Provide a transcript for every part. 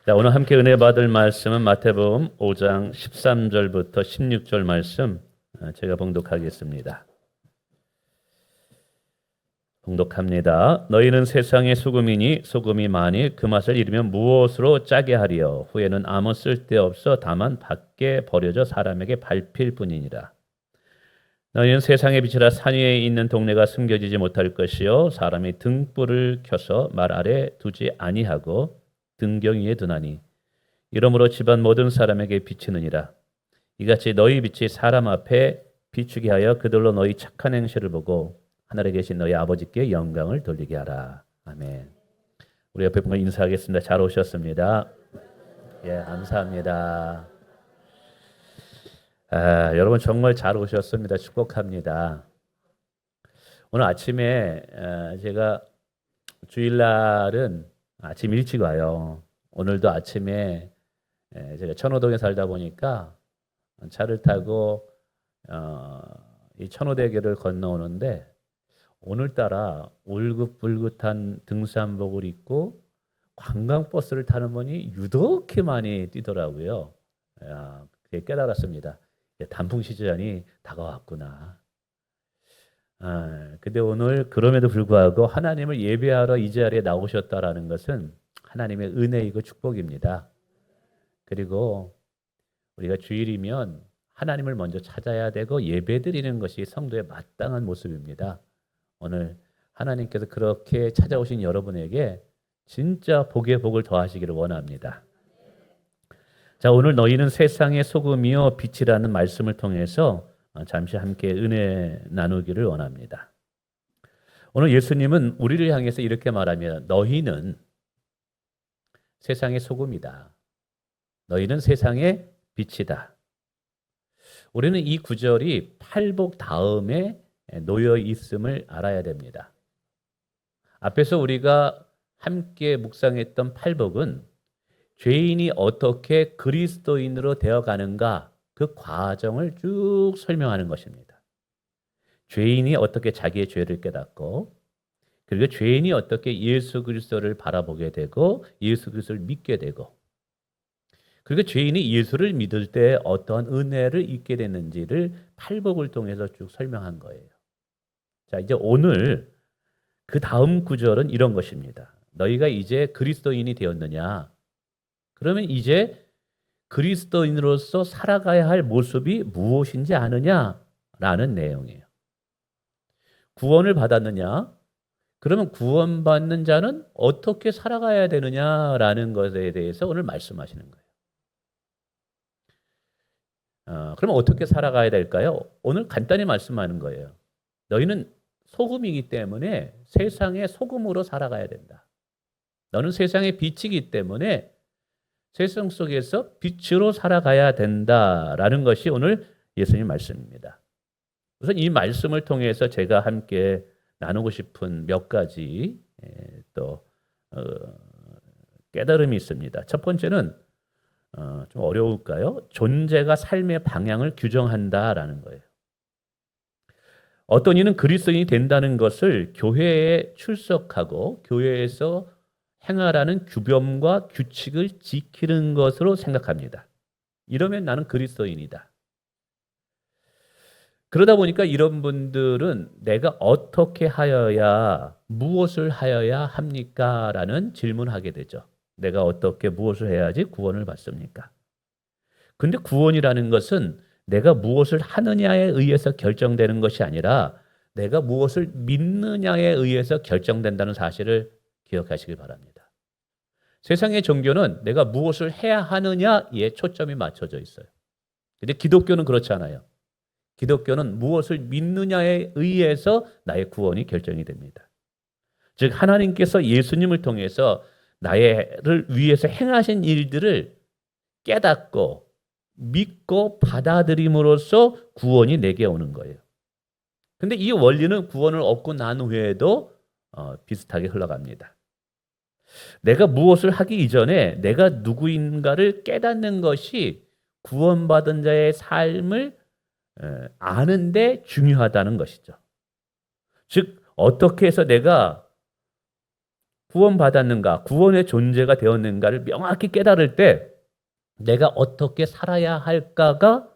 자, 오늘 함께 은혜 받을 말씀은 마태복음 5장 13절부터 16절 말씀 제가 봉독하겠습니다. 봉독합니다. 너희는 세상의 소금이니 소금이 만일 그 맛을 잃으면 무엇으로 짜게 하리요? 후에는 아무 쓸데없어 다만 밖에 버려져 사람에게 밟힐 뿐이니라. 너희는 세상의 빛이라 산 위에 있는 동네가 숨겨지지 못할 것이요 사람이 등불을 켜서 말 아래 두지 아니하고 등경 위에 두나니 이러므로 집안 모든 사람에게 비치느니라. 이같이 너희 빛이 사람 앞에 비추게 하여 그들로 너희 착한 행실을 보고 하늘에 계신 너희 아버지께 영광을 돌리게 하라. 아멘. 우리 옆에 분과 인사하겠습니다. 잘 오셨습니다. 예, 감사합니다. 여러분 정말 잘 오셨습니다. 축복합니다. 오늘 아침에 제가 주일날은 아침 일찍 와요. 오늘도 아침에 제가 천호동에 살다 보니까 차를 타고 이 천호대교를 건너오는데 오늘따라 울긋불긋한 등산복을 입고 관광버스를 타는 분이 유독히 많이 뛰더라고요. 그게 깨달았습니다. 단풍 시즌이 다가왔구나. 근데 오늘 그럼에도 불구하고 하나님을 예배하러 이 자리에 나오셨다라는 것은 하나님의 은혜이고 축복입니다. 그리고 우리가 주일이면 하나님을 먼저 찾아야 되고 예배드리는 것이 성도의 마땅한 모습입니다. 오늘 하나님께서 그렇게 찾아오신 여러분에게 진짜 복의 복을 더하시기를 원합니다. 자, 오늘 너희는 세상의 소금이요 빛이라는 말씀을 통해서 잠시 함께 은혜 나누기를 원합니다. 오늘 예수님은 우리를 향해서 이렇게 말합니다. 너희는 세상의 소금이다. 너희는 세상의 빛이다. 우리는 이 구절이 팔복 다음에 놓여 있음을 알아야 됩니다. 앞에서 우리가 함께 묵상했던 팔복은 죄인이 어떻게 그리스도인으로 되어가는가 그 과정을 쭉 설명하는 것입니다. 죄인이 어떻게 자기의 죄를 깨닫고 그리고 죄인이 어떻게 예수 그리스도를 바라보게 되고 예수 그리스도를 믿게 되고 그리고 죄인이 예수를 믿을 때 어떠한 은혜를 입게 되는지를 팔복을 통해서 쭉 설명한 거예요. 자, 이제 오늘 그 다음 구절은 이런 것입니다. 너희가 이제 그리스도인이 되었느냐? 그러면 이제 그리스도인으로서 살아가야 할 모습이 무엇인지 아느냐라는 내용이에요. 구원을 받았느냐? 그러면 구원받는 자는 어떻게 살아가야 되느냐라는 것에 대해서 오늘 말씀하시는 거예요. 그럼 어떻게 살아가야 될까요? 오늘 간단히 말씀하는 거예요. 너희는 소금이기 때문에 세상의 소금으로 살아가야 된다. 너는 세상의 빛이기 때문에 세상 속에서 빛으로 살아가야 된다라는 것이 오늘 예수님 말씀입니다. 우선 이 말씀을 통해서 제가 함께 나누고 싶은 몇 가지 또 깨달음이 있습니다. 첫 번째는 좀 어려울까요? 존재가 삶의 방향을 규정한다라는 거예요. 어떤 이는 그리스도인이 된다는 것을 교회에 출석하고 교회에서 행하라는 규범과 규칙을 지키는 것으로 생각합니다. 이러면 나는 그리스도인이다. 그러다 보니까 이런 분들은 내가 어떻게 하여야 무엇을 하여야 합니까? 라는 질문하게 되죠. 내가 어떻게 무엇을 해야지 구원을 받습니까? 근데 구원이라는 것은 내가 무엇을 하느냐에 의해서 결정되는 것이 아니라 내가 무엇을 믿느냐에 의해서 결정된다는 사실을 기억하시길 바랍니다. 세상의 종교는 내가 무엇을 해야 하느냐에 초점이 맞춰져 있어요. 근데 기독교는 그렇지 않아요. 기독교는 무엇을 믿느냐에 의해서 나의 구원이 결정이 됩니다. 즉 하나님께서 예수님을 통해서 나를 위해서 행하신 일들을 깨닫고 믿고 받아들임으로써 구원이 내게 오는 거예요. 근데 이 원리는 구원을 얻고 난 후에도 비슷하게 흘러갑니다. 내가 무엇을 하기 이전에 내가 누구인가를 깨닫는 것이 구원받은 자의 삶을 아는데 중요하다는 것이죠. 즉 어떻게 해서 내가 구원받았는가, 구원의 존재가 되었는가를 명확히 깨달을 때 내가 어떻게 살아야 할까가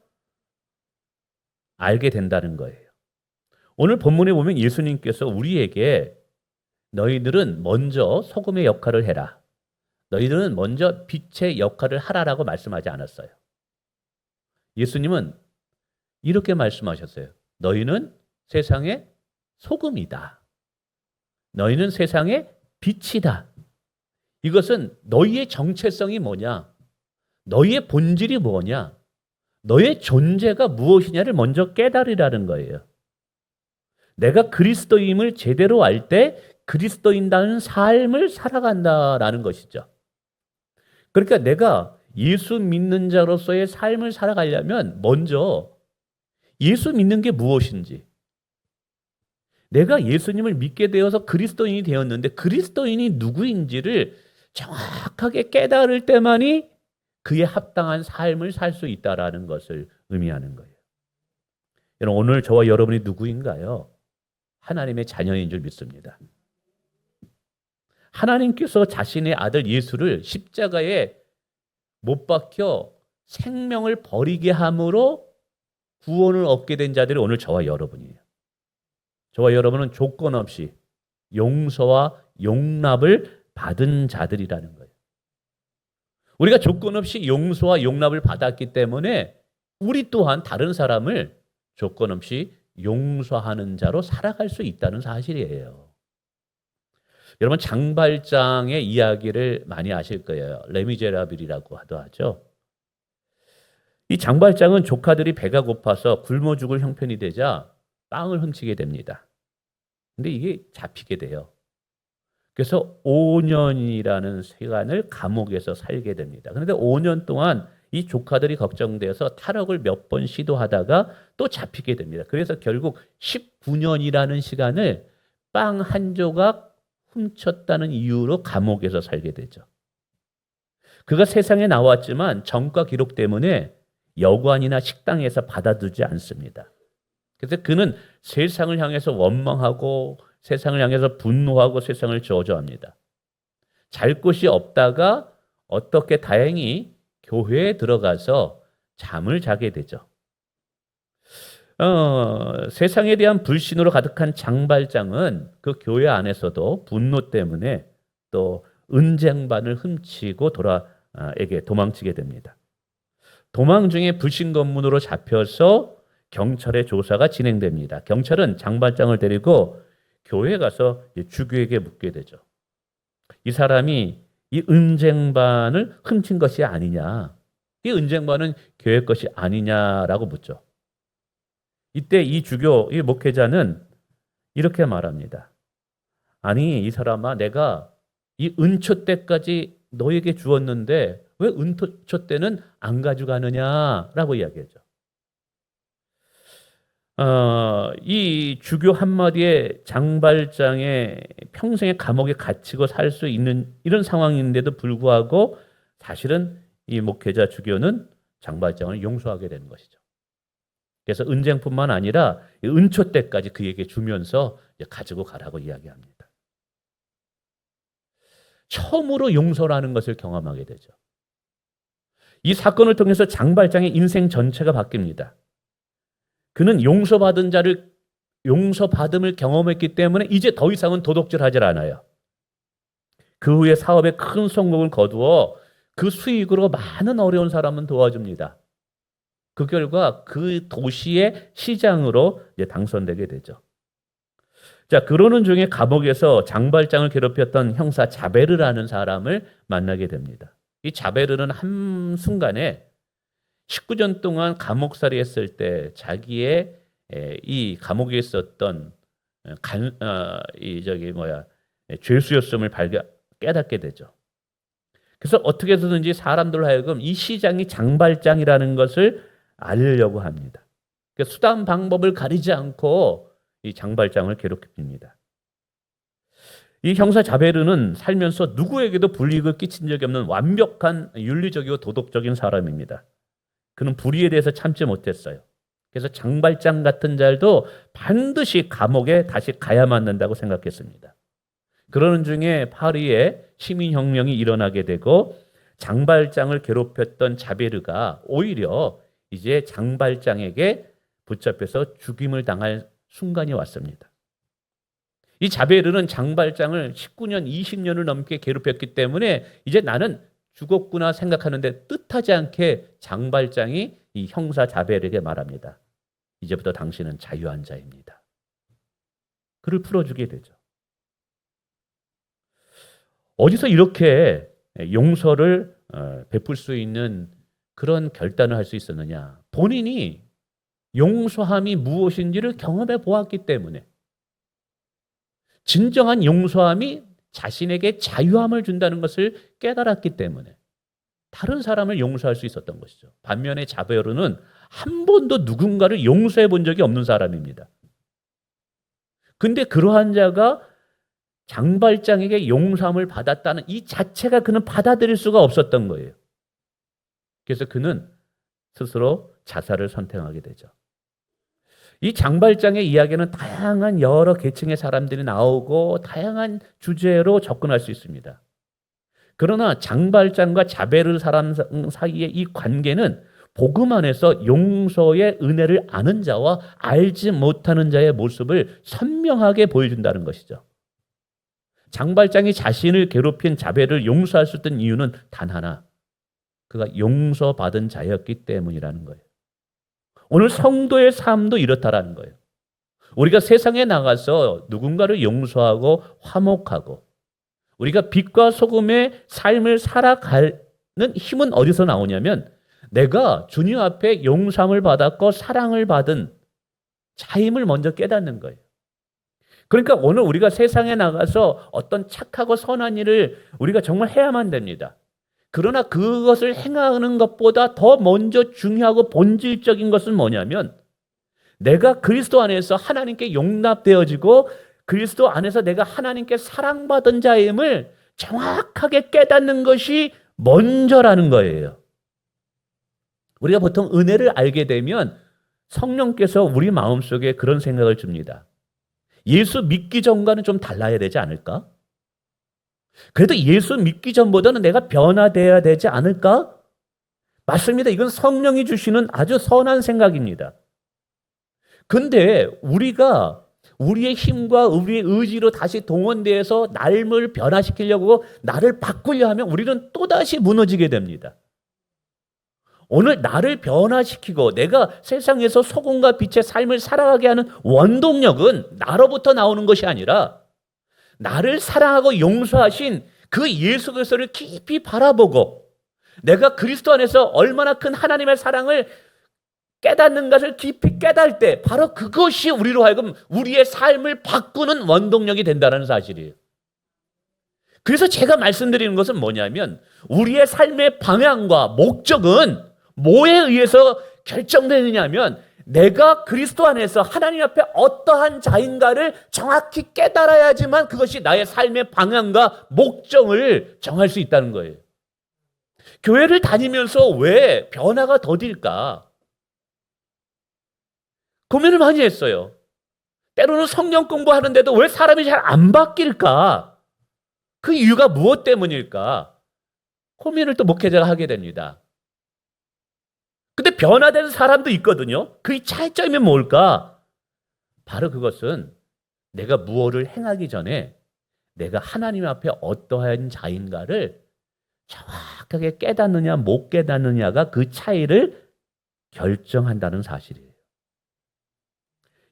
알게 된다는 거예요. 오늘 본문에 보면 예수님께서 우리에게 너희들은 먼저 소금의 역할을 해라. 너희들은 먼저 빛의 역할을 하라라고 말씀하지 않았어요. 예수님은 이렇게 말씀하셨어요. 너희는 세상의 소금이다. 너희는 세상의 빛이다. 이것은 너희의 정체성이 뭐냐? 너희의 본질이 뭐냐? 너의 존재가 무엇이냐를 먼저 깨달으라는 거예요. 내가 그리스도임을 제대로 알 때 그리스도인다는 삶을 살아간다라는 것이죠. 그러니까 내가 예수 믿는 자로서의 삶을 살아가려면 먼저 예수 믿는 게 무엇인지, 내가 예수님을 믿게 되어서 그리스도인이 되었는데 그리스도인이 누구인지를 정확하게 깨달을 때만이 그에 합당한 삶을 살 수 있다라는 것을 의미하는 거예요. 여러분, 오늘 저와 여러분이 누구인가요? 하나님의 자녀인 줄 믿습니다. 하나님께서 자신의 아들 예수를 십자가에 못 박혀 생명을 버리게 함으로 구원을 얻게 된 자들이 오늘 저와 여러분이에요. 저와 여러분은 조건 없이 용서와 용납을 받은 자들이라는 거예요. 우리가 조건 없이 용서와 용납을 받았기 때문에 우리 또한 다른 사람을 조건 없이 용서하는 자로 살아갈 수 있다는 사실이에요. 여러분, 장발장의 이야기를 많이 아실 거예요. 레미제라블이라고 하죠. 이 장발장은 조카들이 배가 고파서 굶어 죽을 형편이 되자 빵을 훔치게 됩니다. 근데 이게 잡히게 돼요. 그래서 5년이라는 시간을 감옥에서 살게 됩니다. 그런데 5년 동안 이 조카들이 걱정돼서 탈옥을 몇 번 시도하다가 또 잡히게 됩니다. 그래서 결국 19년이라는 시간을 빵 한 조각 훔쳤다는 이유로 감옥에서 살게 되죠. 그가 세상에 나왔지만 전과 기록 때문에 여관이나 식당에서 받아두지 않습니다. 그래서 그는 세상을 향해서 원망하고 세상을 향해서 분노하고 세상을 저주합니다. 잘 곳이 없다가 어떻게 다행히 교회에 들어가서 잠을 자게 되죠. 세상에 대한 불신으로 가득한 장발장은 그 교회 안에서도 분노 때문에 또 은쟁반을 훔치고 도망치게 됩니다. 도망 중에 불신검문으로 잡혀서 경찰의 조사가 진행됩니다. 경찰은 장발장을 데리고 교회에 가서 주교에게 묻게 되죠. 이 사람이 이 은쟁반을 훔친 것이 아니냐, 이 은쟁반은 교회 것이 아니냐라고 묻죠. 이때 이 주교, 이 목회자는 이렇게 말합니다. 아니, 이 사람아, 내가 이 은초 때까지 너에게 주었는데 왜 은초 때는 안 가져가느냐라고 이야기하죠. 이 주교 한마디에 장발장의 평생의 감옥에 갇히고 살 수 있는 이런 상황인데도 불구하고 사실은 이 목회자 주교는 장발장을 용서하게 되는 것이죠. 그래서 은쟁뿐만 아니라 은초 때까지 그에게 주면서 가지고 가라고 이야기합니다. 처음으로 용서라는 것을 경험하게 되죠. 이 사건을 통해서 장발장의 인생 전체가 바뀝니다. 그는 용서받은 자를 용서받음을 경험했기 때문에 이제 더 이상은 도둑질하지 않아요. 그 후에 사업에 큰 성공을 거두어 그 수익으로 많은 어려운 사람은 도와줍니다. 그 결과 그 도시의 시장으로 이제 당선되게 되죠. 자, 그러는 중에 감옥에서 장발장을 괴롭혔던 형사 자베르라는 사람을 만나게 됩니다. 이 자베르는 한순간에 19년 동안 감옥살이 했을 때 자기의 이 감옥에 있었던 죄수였음을 깨닫게 되죠. 그래서 어떻게 해서든지 사람들 하여금 이 시장이 장발장이라는 것을 알려고 합니다. 그러니까 수단 방법을 가리지 않고 이 장발장을 괴롭힙니다. 이 형사 자베르는 살면서 누구에게도 불이익을 끼친 적이 없는 완벽한 윤리적이고 도덕적인 사람입니다. 그는 불의에 대해서 참지 못했어요. 그래서 장발장 같은 자도 반드시 감옥에 다시 가야만 한다고 생각했습니다. 그러는 중에 파리에 시민혁명이 일어나게 되고 장발장을 괴롭혔던 자베르가 오히려 이제 장발장에게 붙잡혀서 죽임을 당할 순간이 왔습니다. 이 자베르는 장발장을 19년, 20년을 넘게 괴롭혔기 때문에 이제 나는 죽었구나 생각하는데 뜻하지 않게 장발장이 이 형사 자베르에게 말합니다. 이제부터 당신은 자유한 자입니다. 그를 풀어주게 되죠. 어디서 이렇게 용서를 베풀 수 있는 그런 결단을 할 수 있었느냐? 본인이 용서함이 무엇인지를 경험해 보았기 때문에, 진정한 용서함이 자신에게 자유함을 준다는 것을 깨달았기 때문에 다른 사람을 용서할 수 있었던 것이죠. 반면에 자베르는 한 번도 누군가를 용서해 본 적이 없는 사람입니다. 근데 그러한 자가 장발장에게 용서함을 받았다는 이 자체가 그는 받아들일 수가 없었던 거예요. 그래서 그는 스스로 자살을 선택하게 되죠. 이 장발장의 이야기는 다양한 여러 계층의 사람들이 나오고 다양한 주제로 접근할 수 있습니다. 그러나 장발장과 자베르 사람 사이의 이 관계는 복음 안에서 용서의 은혜를 아는 자와 알지 못하는 자의 모습을 선명하게 보여준다는 것이죠. 장발장이 자신을 괴롭힌 자베르를 용서할 수 있던 이유는 단 하나, 그가 용서받은 자였기 때문이라는 거예요. 오늘 성도의 삶도 이렇다라는 거예요. 우리가 세상에 나가서 누군가를 용서하고 화목하고 우리가 빛과 소금의 삶을 살아가는 힘은 어디서 나오냐면 내가 주님 앞에 용서함을 받았고 사랑을 받은 자임을 먼저 깨닫는 거예요. 그러니까 오늘 우리가 세상에 나가서 어떤 착하고 선한 일을 우리가 정말 해야만 됩니다. 그러나 그것을 행하는 것보다 더 먼저 중요하고 본질적인 것은 뭐냐면 내가 그리스도 안에서 하나님께 용납되어지고 그리스도 안에서 내가 하나님께 사랑받은 자임을 정확하게 깨닫는 것이 먼저라는 거예요. 우리가 보통 은혜를 알게 되면 성령께서 우리 마음속에 그런 생각을 줍니다. 예수 믿기 전과는 좀 달라야 되지 않을까? 그래도 예수 믿기 전보다는 내가 변화되어야 되지 않을까? 맞습니다. 이건 성령이 주시는 아주 선한 생각입니다. 근데 우리가 우리의 힘과 우리의 의지로 다시 동원되어서 나를 변화시키려고 나를 바꾸려 하면 우리는 또다시 무너지게 됩니다. 오늘 나를 변화시키고 내가 세상에서 소금과 빛의 삶을 살아가게 하는 원동력은 나로부터 나오는 것이 아니라 나를 사랑하고 용서하신 그 예수 그리스도를 깊이 바라보고 내가 그리스도 안에서 얼마나 큰 하나님의 사랑을 깨닫는 것을 깊이 깨달을 때 바로 그것이 우리로 하여금 우리의 삶을 바꾸는 원동력이 된다는 사실이에요. 그래서 제가 말씀드리는 것은 뭐냐면 우리의 삶의 방향과 목적은 뭐에 의해서 결정되느냐면 내가 그리스도 안에서 하나님 앞에 어떠한 자인가를 정확히 깨달아야지만 그것이 나의 삶의 방향과 목적을 정할 수 있다는 거예요. 교회를 다니면서 왜 변화가 더딜까? 고민을 많이 했어요. 때로는 성경 공부하는데도 왜 사람이 잘 안 바뀔까? 그 이유가 무엇 때문일까? 고민을 또 목회자가 하게 됩니다. 근데 변화된 사람도 있거든요. 그 차이점이 뭘까? 바로 그것은 내가 무엇을 행하기 전에 내가 하나님 앞에 어떠한 자인가를 정확하게 깨닫느냐 못 깨닫느냐가 그 차이를 결정한다는 사실이에요.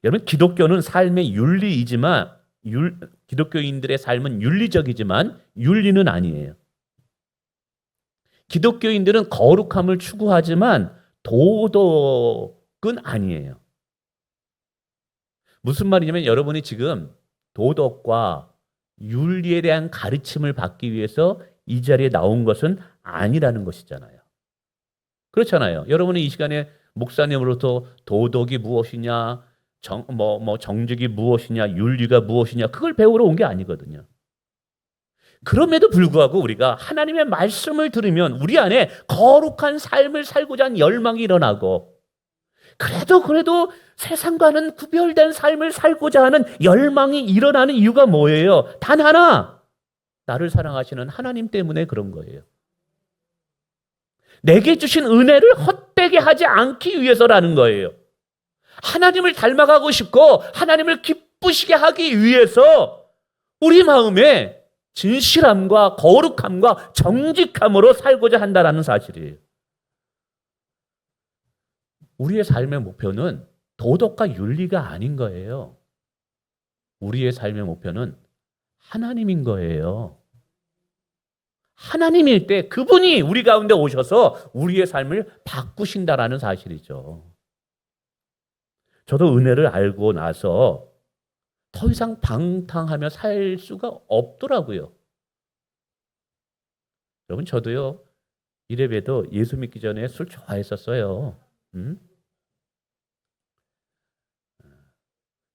여러분, 기독교는 삶의 윤리이지만 기독교인들의 삶은 윤리적이지만 윤리는 아니에요. 기독교인들은 거룩함을 추구하지만 도덕은 아니에요. 무슨 말이냐면 여러분이 지금 도덕과 윤리에 대한 가르침을 받기 위해서 이 자리에 나온 것은 아니라는 것이잖아요. 그렇잖아요. 여러분이 이 시간에 목사님으로부터 도덕이 무엇이냐, 정직이 무엇이냐, 윤리가 무엇이냐 그걸 배우러 온 게 아니거든요. 그럼에도 불구하고 우리가 하나님의 말씀을 들으면 우리 안에 거룩한 삶을 살고자 하는 열망이 일어나고 그래도 세상과는 구별된 삶을 살고자 하는 열망이 일어나는 이유가 뭐예요? 단 하나. 나를 사랑하시는 하나님 때문에 그런 거예요. 내게 주신 은혜를 헛되게 하지 않기 위해서라는 거예요. 하나님을 닮아가고 싶고 하나님을 기쁘시게 하기 위해서 우리 마음에 진실함과 거룩함과 정직함으로 살고자 한다는 사실이에요. 우리의 삶의 목표는 도덕과 윤리가 아닌 거예요. 우리의 삶의 목표는 하나님인 거예요. 하나님일 때 그분이 우리 가운데 오셔서 우리의 삶을 바꾸신다라는 사실이죠. 저도 은혜를 알고 나서 더 이상 방탕하며 살 수가 없더라고요. 여러분, 저도요, 이래봬도 예수 믿기 전에 술 좋아했었어요.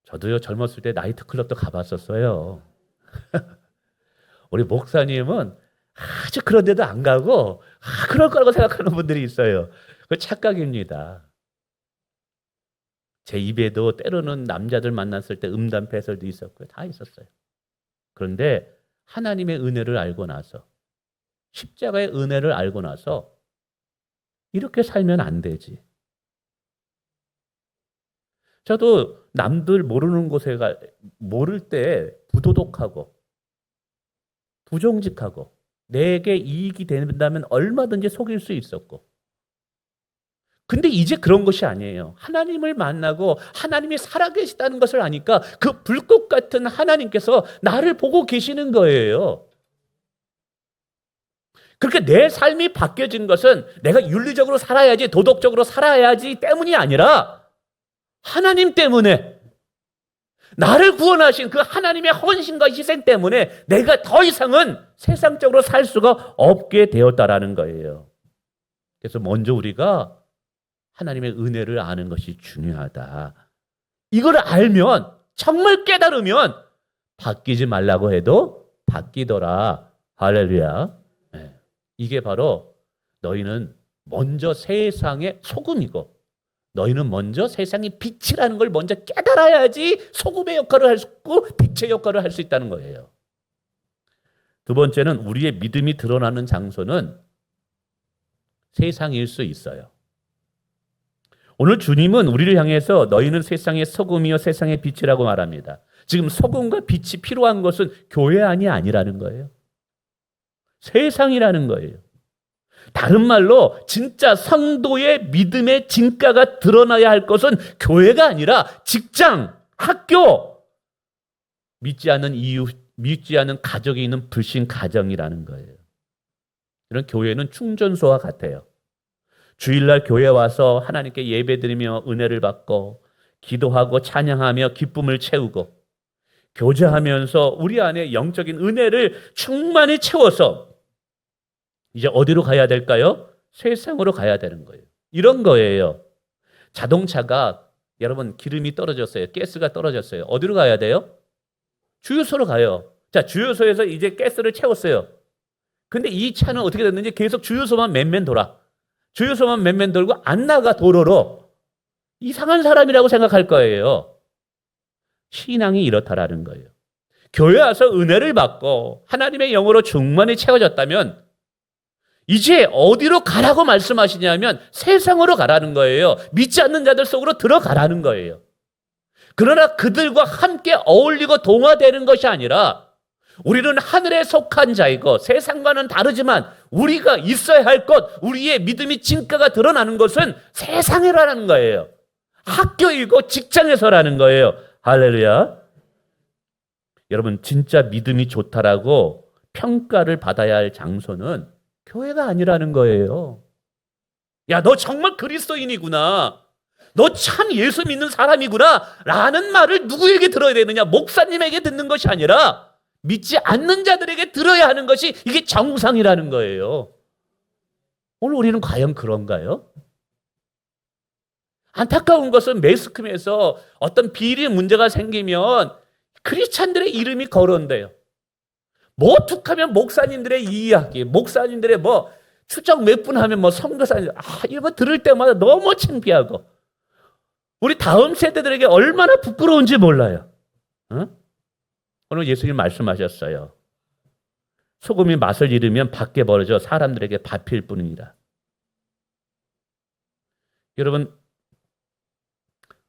저도요, 젊었을 때 나이트클럽도 가봤었어요. 우리 목사님은 아주 그런 데도 안 가고, 그럴 거라고 생각하는 분들이 있어요. 그 착각입니다. 제 입에도 때로는 남자들 만났을 때 음담 패설도 있었고요. 다 있었어요. 그런데 하나님의 은혜를 알고 나서, 십자가의 은혜를 알고 나서 이렇게 살면 안 되지. 저도 남들 모르는 곳에 모를 때 부도덕하고 부정직하고 내게 이익이 된다면 얼마든지 속일 수 있었고, 근데 이제 그런 것이 아니에요. 하나님을 만나고 하나님이 살아계시다는 것을 아니까 그 불꽃 같은 하나님께서 나를 보고 계시는 거예요. 그렇게 내 삶이 바뀌어진 것은 내가 윤리적으로 살아야지, 도덕적으로 살아야지 때문이 아니라 하나님 때문에, 나를 구원하신 그 하나님의 헌신과 희생 때문에 내가 더 이상은 세상적으로 살 수가 없게 되었다라는 거예요. 그래서 먼저 우리가 하나님의 은혜를 아는 것이 중요하다. 이걸 알면, 정말 깨달으면 바뀌지 말라고 해도 바뀌더라. 할렐루야. 네. 이게 바로 너희는 먼저 세상의 소금이고 너희는 먼저 세상의 빛이라는 걸 먼저 깨달아야지 소금의 역할을 할 수 있고 빛의 역할을 할 수 있다는 거예요. 두 번째는 우리의 믿음이 드러나는 장소는 세상일 수 있어요. 오늘 주님은 우리를 향해서 너희는 세상의 소금이요 세상의 빛이라고 말합니다. 지금 소금과 빛이 필요한 것은 교회 안이 아니라는 거예요. 세상이라는 거예요. 다른 말로 진짜 성도의 믿음의 진가가 드러나야 할 것은 교회가 아니라 직장, 학교, 믿지 않는 이유, 믿지 않는 가족이 있는 불신 가정이라는 거예요. 이런 교회는 충전소와 같아요. 주일날 교회 와서 하나님께 예배드리며 은혜를 받고 기도하고 찬양하며 기쁨을 채우고 교제하면서 우리 안에 영적인 은혜를 충만히 채워서 이제 어디로 가야 될까요? 세상으로 가야 되는 거예요. 이런 거예요. 자동차가 여러분 기름이 떨어졌어요. 가스가 떨어졌어요. 어디로 가야 돼요? 주유소로 가요. 자, 주유소에서 이제 가스를 채웠어요. 근데 이 차는 어떻게 됐는지 계속 주유소만 맨맨 돌아. 주유소만 맨맨 돌고 안 나가 도로로. 이상한 사람이라고 생각할 거예요. 신앙이 이렇다라는 거예요. 교회 와서 은혜를 받고 하나님의 영으로 충만히 채워졌다면 이제 어디로 가라고 말씀하시냐면 세상으로 가라는 거예요. 믿지 않는 자들 속으로 들어가라는 거예요. 그러나 그들과 함께 어울리고 동화되는 것이 아니라 우리는 하늘에 속한 자이고 세상과는 다르지만 우리가 있어야 할 것, 우리의 믿음이 진가가 드러나는 것은 세상이라는 거예요. 학교이고 직장에서라는 거예요. 할렐루야. 여러분, 진짜 믿음이 좋다라고 평가를 받아야 할 장소는 교회가 아니라는 거예요. 야, 너 정말 그리스도인이구나. 너 참 예수 믿는 사람이구나. 라는 말을 누구에게 들어야 되느냐? 목사님에게 듣는 것이 아니라 믿지 않는 자들에게 들어야 하는 것이 이게 정상이라는 거예요. 오늘 우리는 과연 그런가요? 안타까운 것은 매스컴에서 어떤 비리 문제가 생기면 크리스찬들의 이름이 거론돼요. 뭐 툭하면 목사님들의 이야기, 목사님들의 뭐 추적 몇 분 하면 뭐 선교사님, 이거 들을 때마다 너무 창피하고 우리 다음 세대들에게 얼마나 부끄러운지 몰라요. 어? 오늘 예수님 말씀하셨어요. 소금이 맛을 잃으면 밖에 버려져 사람들에게 밟힐 뿐이니라. 여러분,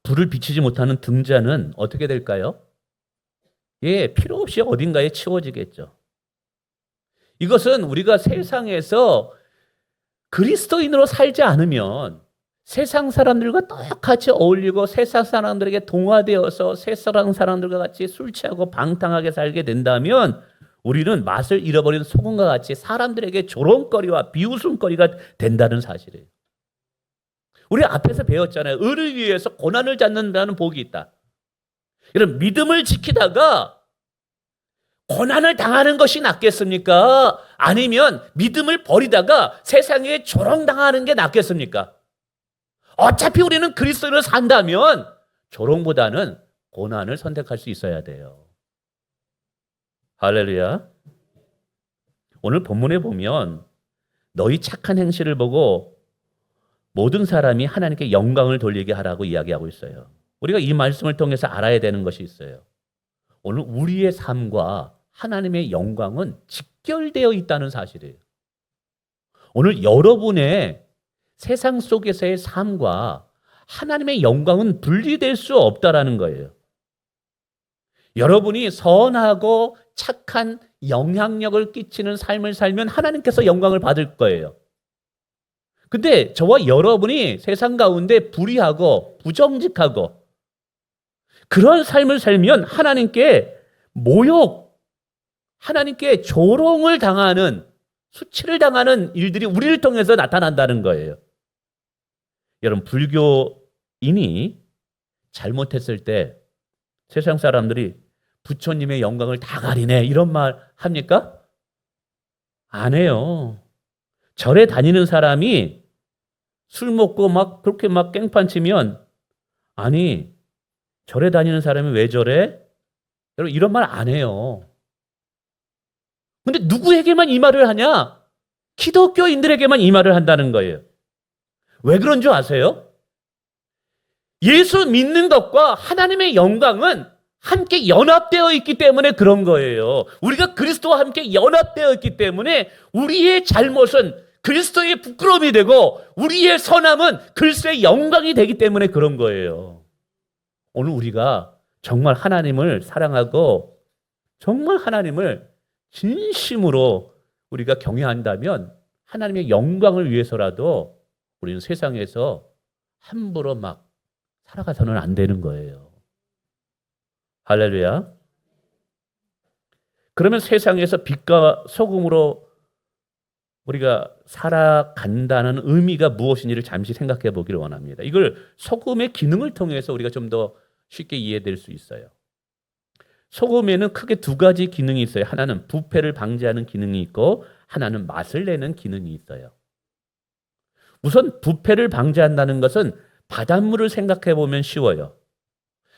불을 비치지 못하는 등잔은 어떻게 될까요? 예, 필요 없이 어딘가에 치워지겠죠. 이것은 우리가 세상에서 그리스도인으로 살지 않으면 세상 사람들과 똑같이 어울리고 세상 사람들에게 동화되어서 세상 사람들과 같이 술 취하고 방탕하게 살게 된다면 우리는 맛을 잃어버린 소금과 같이 사람들에게 조롱거리와 비웃음거리가 된다는 사실이에요. 우리 앞에서 배웠잖아요. 의를 위해서 고난을 잡는다는 복이 있다. 이런 믿음을 지키다가 고난을 당하는 것이 낫겠습니까? 아니면 믿음을 버리다가 세상에 조롱당하는 게 낫겠습니까? 어차피 우리는 그리스도를 산다면 조롱보다는 고난을 선택할 수 있어야 돼요. 할렐루야. 오늘 본문에 보면 너희 착한 행실을 보고 모든 사람이 하나님께 영광을 돌리게 하라고 이야기하고 있어요. 우리가 이 말씀을 통해서 알아야 되는 것이 있어요. 오늘 우리의 삶과 하나님의 영광은 직결되어 있다는 사실이에요. 오늘 여러분의 세상 속에서의 삶과 하나님의 영광은 분리될 수 없다라는 거예요. 여러분이 선하고 착한 영향력을 끼치는 삶을 살면 하나님께서 영광을 받을 거예요. 근데 저와 여러분이 세상 가운데 불의하고 부정직하고 그런 삶을 살면 하나님께 모욕, 하나님께 조롱을 당하는, 수치를 당하는 일들이 우리를 통해서 나타난다는 거예요. 여러분, 불교인이 잘못했을 때 세상 사람들이 부처님의 영광을 다 가리네 이런 말 합니까? 안 해요. 절에 다니는 사람이 술 먹고 막 그렇게 막 깽판 치면 아니 절에 다니는 사람이 왜 저래? 여러분 이런 말 안 해요. 근데 누구에게만 이 말을 하냐? 기독교인들에게만 이 말을 한다는 거예요. 왜 그런 줄 아세요? 예수 믿는 것과 하나님의 영광은 함께 연합되어 있기 때문에 그런 거예요. 우리가 그리스도와 함께 연합되어 있기 때문에 우리의 잘못은 그리스도의 부끄러움이 되고 우리의 선함은 그리스도의 영광이 되기 때문에 그런 거예요. 오늘 우리가 정말 하나님을 사랑하고 정말 하나님을 진심으로 우리가 경외한다면 하나님의 영광을 위해서라도 우리는 세상에서 함부로 막 살아가서는 안 되는 거예요. 할렐루야. 그러면 세상에서 빛과 소금으로 우리가 살아간다는 의미가 무엇인지를 잠시 생각해 보기를 원합니다. 이걸 소금의 기능을 통해서 우리가 좀 더 쉽게 이해될 수 있어요. 소금에는 크게 두 가지 기능이 있어요. 하나는 부패를 방지하는 기능이 있고 하나는 맛을 내는 기능이 있어요. 우선 부패를 방지한다는 것은 바닷물을 생각해 보면 쉬워요.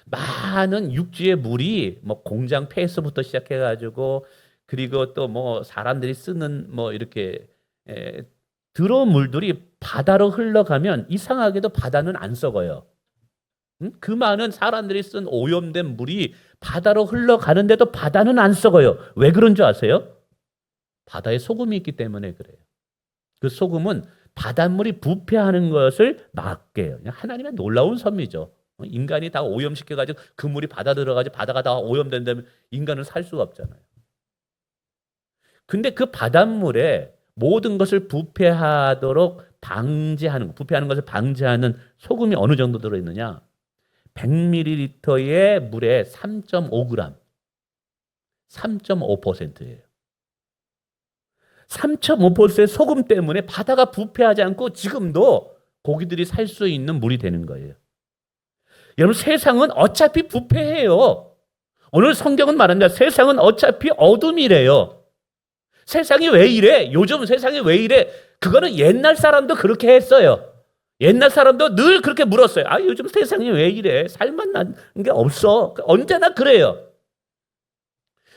많은 육지의 물이 뭐 공장 폐수부터 시작해 가지고 그리고 또 뭐 사람들이 쓰는 뭐 이렇게 들어온 물들이 바다로 흘러가면 이상하게도 바다는 안 썩어요. 그 많은 사람들이 쓴 오염된 물이 바다로 흘러가는데도 바다는 안 썩어요. 왜 그런 줄 아세요? 바다에 소금이 있기 때문에 그래요. 그 소금은 바닷물이 부패하는 것을 막게 해요. 하나님의 놀라운 섭리죠. 인간이 다 오염시켜가지고 그 물이 바다 들어가지고 바다가 다 오염된다면 인간은 살 수가 없잖아요. 근데 그 바닷물에 모든 것을 부패하도록 방지하는, 부패하는 것을 방지하는 소금이 어느 정도 들어있느냐? 100ml의 물에 3.5g, 3.5%예요. 3.5%의 소금 때문에 바다가 부패하지 않고 지금도 고기들이 살 수 있는 물이 되는 거예요. 여러분, 세상은 어차피 부패해요. 오늘 성경은 말한다. 세상은 어차피 어둠이래요. 세상이 왜 이래? 요즘 세상이 왜 이래? 그거는 옛날 사람도 그렇게 했어요. 옛날 사람도 늘 그렇게 물었어요. 아, 요즘 세상이 왜 이래? 살만한 게 없어. 언제나 그래요.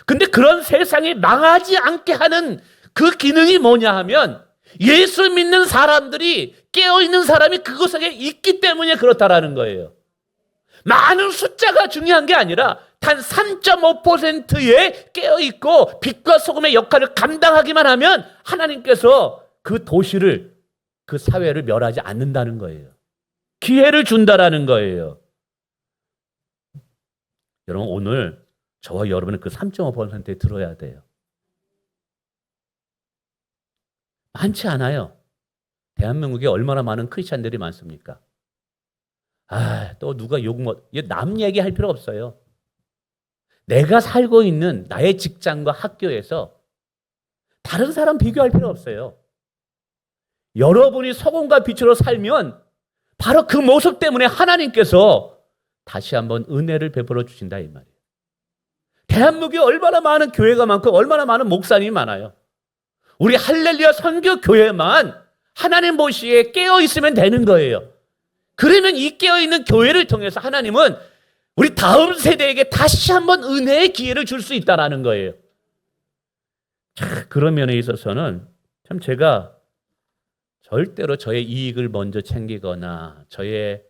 근데 그런 세상이 망하지 않게 하는 그 기능이 뭐냐 하면 예수 믿는 사람들이 깨어있는 사람이 그곳에 있기 때문에 그렇다라는 거예요. 많은 숫자가 중요한 게 아니라 단 3.5%에 깨어있고 빛과 소금의 역할을 감당하기만 하면 하나님께서 그 도시를, 그 사회를 멸하지 않는다는 거예요. 기회를 준다라는 거예요. 여러분, 오늘 저와 여러분은 그 3.5%에 들어야 돼요. 많지 않아요. 대한민국에 얼마나 많은 크리스찬들이 많습니까? 또 누가 남 얘기할 필요 없어요. 내가 살고 있는 나의 직장과 학교에서 다른 사람 비교할 필요 없어요. 여러분이 소금과 빛으로 살면 바로 그 모습 때문에 하나님께서 다시 한번 은혜를 베풀어 주신다 이 말이에요. 대한민국에 얼마나 많은 교회가 많고 얼마나 많은 목사님이 많아요. 우리 할렐루야 선교 교회만 하나님 보시기에 깨어 있으면 되는 거예요. 그러면 이 깨어있는 교회를 통해서 하나님은 우리 다음 세대에게 다시 한번 은혜의 기회를 줄 수 있다는 거예요. 그런 면에 있어서는 참 제가 절대로 저의 이익을 먼저 챙기거나 저의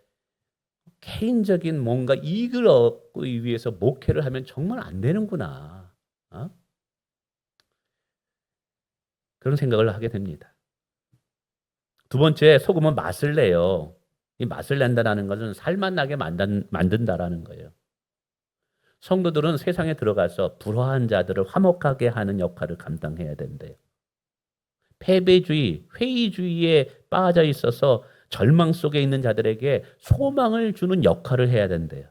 개인적인 뭔가 이익을 얻기 위해서 목회를 하면 정말 안 되는구나. 그런 생각을 하게 됩니다. 두 번째, 소금은 맛을 내요. 이 맛을 낸다는 것은 살맛나게 만든다라는 거예요. 성도들은 세상에 들어가서 불화한 자들을 화목하게 하는 역할을 감당해야 된대요. 패배주의, 회의주의에 빠져 있어서 절망 속에 있는 자들에게 소망을 주는 역할을 해야 된대요.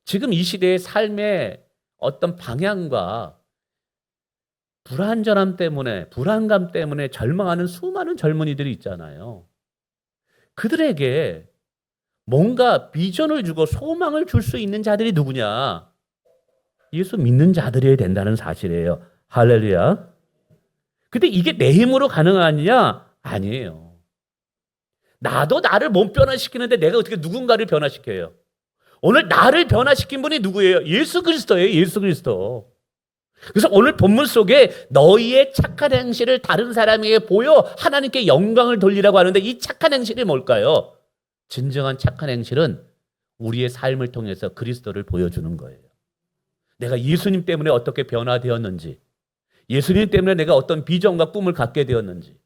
지금 이 시대의 삶의 어떤 방향과 불안전함 때문에, 불안감 때문에 절망하는 수많은 젊은이들이 있잖아요. 그들에게 뭔가 비전을 주고 소망을 줄 수 있는 자들이 누구냐? 예수 믿는 자들이어야 된다는 사실이에요. 할렐루야. 근데 이게 내 힘으로 가능하느냐? 아니에요. 나도 나를 못 변화시키는데 내가 어떻게 누군가를 변화시켜요? 오늘 나를 변화시킨 분이 누구예요? 예수 그리스도예요. 예수 그리스도. 그래서 오늘 본문 속에 너희의 착한 행실을 다른 사람에게 보여 하나님께 영광을 돌리라고 하는데 이 착한 행실이 뭘까요? 진정한 착한 행실은 우리의 삶을 통해서 그리스도를 보여주는 거예요. 내가 예수님 때문에 어떻게 변화되었는지, 예수님 때문에 내가 어떤 비전과 꿈을 갖게 되었는지,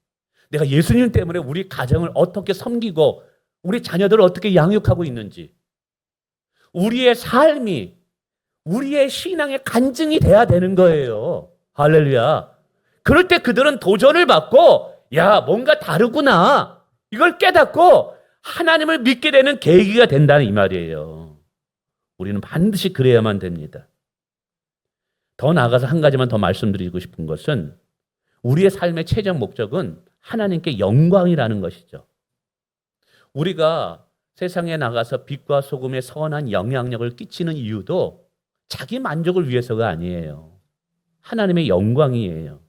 내가 예수님 때문에 우리 가정을 어떻게 섬기고 우리 자녀들을 어떻게 양육하고 있는지, 우리의 삶이 우리의 신앙의 간증이 돼야 되는 거예요. 할렐루야. 그럴 때 그들은 도전을 받고 뭔가 다르구나. 이걸 깨닫고 하나님을 믿게 되는 계기가 된다는 이 말이에요. 우리는 반드시 그래야만 됩니다. 더 나아가서 한 가지만 더 말씀드리고 싶은 것은 우리의 삶의 최종 목적은 하나님께 영광이라는 것이죠. 우리가 세상에 나가서 빛과 소금의 선한 영향력을 끼치는 이유도 자기 만족을 위해서가 아니에요. 하나님의 영광이에요.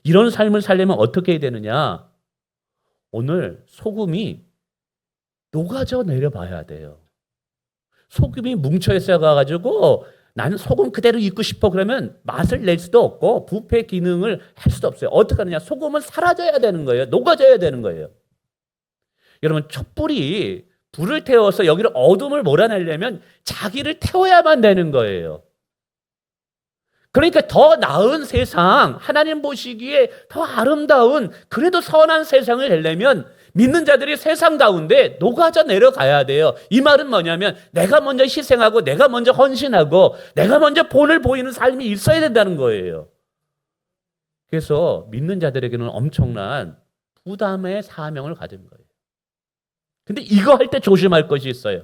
이런 삶을 살려면 어떻게 해야 되느냐? 오늘 소금이 녹아져 내려봐야 돼요. 소금이 뭉쳐 있어가지고 나는 소금 그대로 있고 싶어 그러면 맛을 낼 수도 없고 부패 기능을 할 수도 없어요. 어떻게 하느냐? 소금은 사라져야 되는 거예요. 녹아져야 되는 거예요. 여러분, 촛불이 불을 태워서 여기를 어둠을 몰아내려면 자기를 태워야만 되는 거예요. 그러니까 더 나은 세상, 하나님 보시기에 더 아름다운 그래도 선한 세상을 되려면 믿는 자들이 세상 가운데 녹아져 내려가야 돼요. 이 말은 뭐냐면 내가 먼저 희생하고 내가 먼저 헌신하고 내가 먼저 본을 보이는 삶이 있어야 된다는 거예요. 그래서 믿는 자들에게는 엄청난 부담의 사명을 가진 거예요. 근데 이거 할 때 조심할 것이 있어요.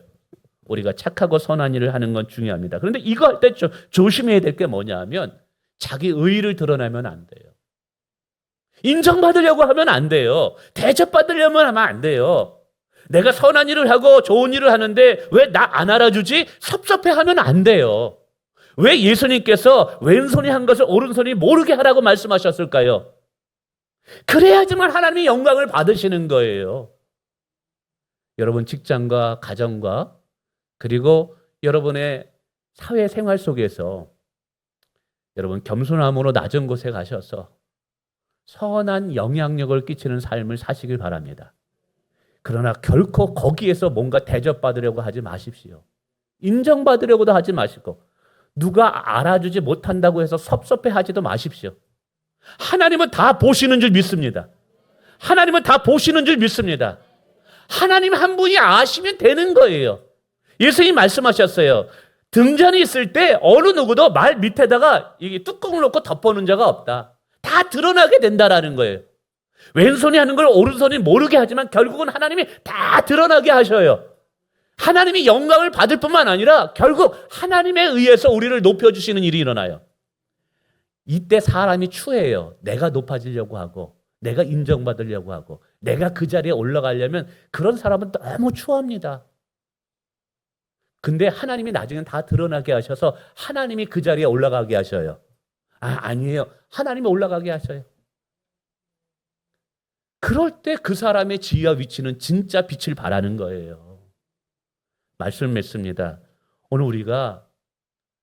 우리가 착하고 선한 일을 하는 건 중요합니다. 그런데 이거 할 때 조심해야 될 게 뭐냐 하면 자기 의의를 드러내면 안 돼요. 인정받으려고 하면 안 돼요. 대접받으려면 하면 안 돼요. 내가 선한 일을 하고 좋은 일을 하는데 왜 나 안 알아주지? 섭섭해하면 안 돼요. 왜 예수님께서 왼손이 한 것을 오른손이 모르게 하라고 말씀하셨을까요? 그래야지만 하나님이 영광을 받으시는 거예요. 여러분 직장과 가정과 그리고 여러분의 사회생활 속에서 여러분 겸손함으로 낮은 곳에 가셔서 선한 영향력을 끼치는 삶을 사시길 바랍니다. 그러나 결코 거기에서 뭔가 대접받으려고 하지 마십시오. 인정받으려고도 하지 마시고 누가 알아주지 못한다고 해서 섭섭해하지도 마십시오. 하나님은 다 보시는 줄 믿습니다. 하나님은 다 보시는 줄 믿습니다. 하나님 한 분이 아시면 되는 거예요. 예수님이 말씀하셨어요. 등잔이 있을 때 어느 누구도 말 밑에다가 이게 뚜껑을 놓고 덮어놓은 자가 없다. 다 드러나게 된다라는 거예요. 왼손이 하는 걸 오른손이 모르게 하지만 결국은 하나님이 다 드러나게 하셔요. 하나님이 영광을 받을 뿐만 아니라 결국 하나님에 의해서 우리를 높여주시는 일이 일어나요. 이때 사람이 추해요. 내가 높아지려고 하고 내가 인정받으려고 하고 내가 그 자리에 올라가려면 그런 사람은 너무 추합니다. 근데 하나님이 나중엔 다 드러나게 하셔서 하나님이 그 자리에 올라가게 하셔요. 아니에요. 하나님이 올라가게 하셔요. 그럴 때 그 사람의 지위와 위치는 진짜 빛을 발하는 거예요. 말씀 맺습니다. 오늘 우리가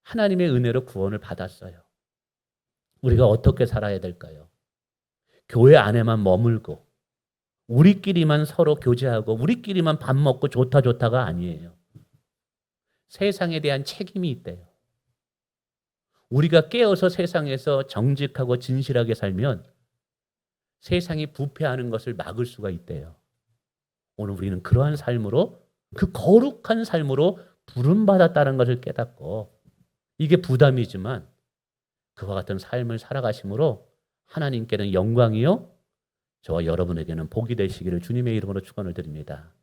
하나님의 은혜로 구원을 받았어요. 우리가 어떻게 살아야 될까요? 교회 안에만 머물고 우리끼리만 서로 교제하고 우리끼리만 밥 먹고 좋다가 아니에요. 세상에 대한 책임이 있대요. 우리가 깨어서 세상에서 정직하고 진실하게 살면 세상이 부패하는 것을 막을 수가 있대요. 오늘 우리는 그러한 삶으로 그 거룩한 삶으로 부름받았다는 것을 깨닫고 이게 부담이지만 그와 같은 삶을 살아가심으로 하나님께는 영광이요 저와 여러분에게는 복이 되시기를 주님의 이름으로 축원을 드립니다.